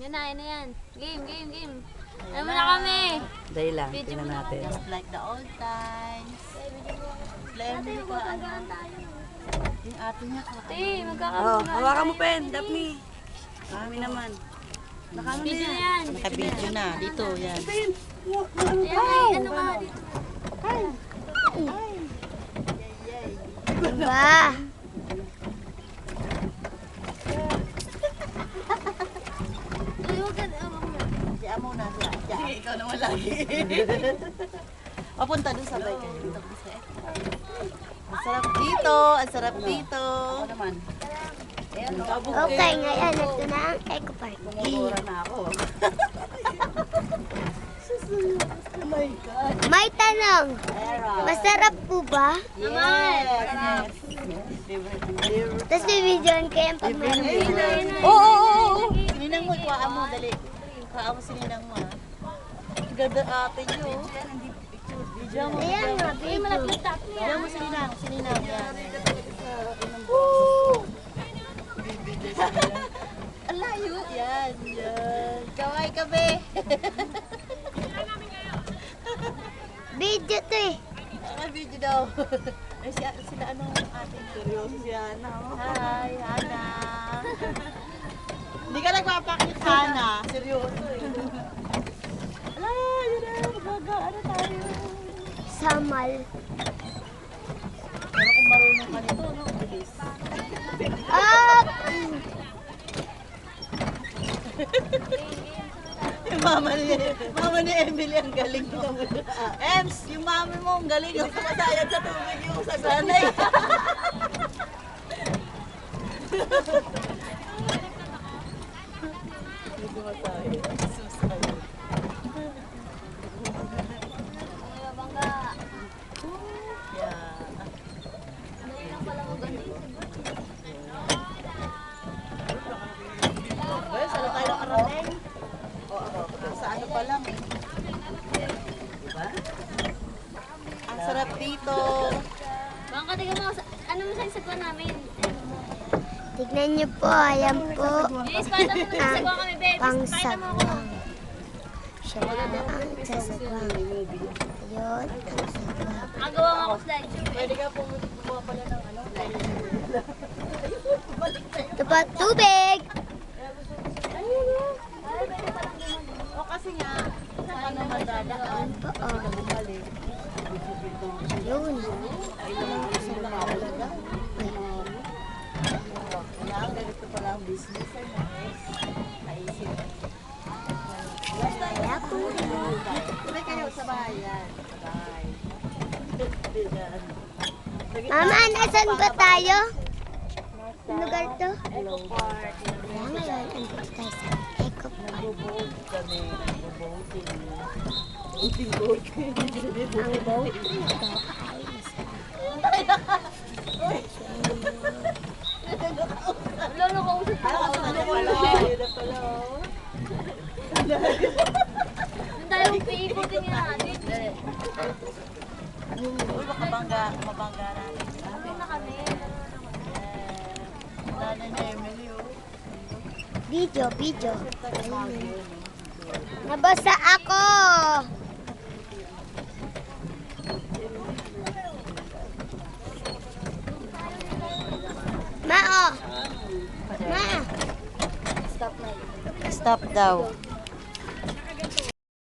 Yan na, yan na yan. Game, game, game. Ano na kami? Dahil lang, tingnan natin. Just like the old times. Lemon ko, ano. Yung ate niya ka. Ate, Oh, magkakaroon. hawakan mo pen, Daphne. Kami naman. Nakano na Video na yan. yan. Naka-video na. Dito, yan. Ayan, may ano ka dito. Diba? Uy, huwag ka. Huwag mo. Siya muna siya. Sige, ikaw naman lagi. Papunta dun sabay kayo. Ang sarap dito. Ang sarap dito. Ako naman. Okay, ngayon ito na ang Eco Park. Mumura na ako. Oh my God. May tanong, Era. masarap po ba? Yes. Tapos bibidyoan ko yung pag meron. Oo. Sininang mo, ikuhaan mo, dali. Ikuhaan mo sininang mo, ha? Ganda ate nyo. Video mo. Ayan nga, Uy, malapit na. Video mo sininang. Sininang yan. Ang layo. Yan, yan. Kaway kami. Video to eh. Ang video daw. Ay, sila anong ating seryoso si Hana. Hi, Hana. Hindi ka nagpapakit, Hana. Seryoso eh. Ala, yun na. Magaga, ano tayo? Samal. Pero kung marunong ka nito, no? Bilis. Up! Yung mama ni Emily ang galing mo. Ems, yung mami mo ang galing. Yung sumasayad sa tubig yung sa sanay. Yung sumasayad. Sumasayad. Yeah. Well, saan na tayo nakarating? Sa ano pa lang eh. Diba? Ang sarap dito. Bangka, tingnan mo. Ano mo sa isagwa namin? Tignan niyo po, ayan po. Yes, pakita mo sa isagwa kami, babe. Pang Pakita mo ako. sagwang. Siya na ang sasagwang. Ayun, ang sagwang. Magawa nga ako slideshow. Pwede ka pumuha pala ng ano? Ito pa, tubig! O kasi nga, saan ka naman dadaan? Po, oh. Bumalik. Yun. Ay, naman gusto lang ako talaga. Kailangan ganito pala ang business. Naisip. Kaya po. Sabay kayo sa bayan. Sabay. Mama, nasan ba tayo? Ano lugar to? Hello, Park. Kaya ngayon, andito tayo sa Eco Park. Nagbo-boat kami. Nagbo-boating. Boating. Ang boat nito ay masarap. Wala na kausap ko. Ano pala? Yun na pala. Doon tayo piiputin nga natin. Uy, makabangga natin. Sabi na kami. Nanay na Emily, oh. Video, video. Ayun. Nabasa ako! Ma, oh! Ma! Stop daw.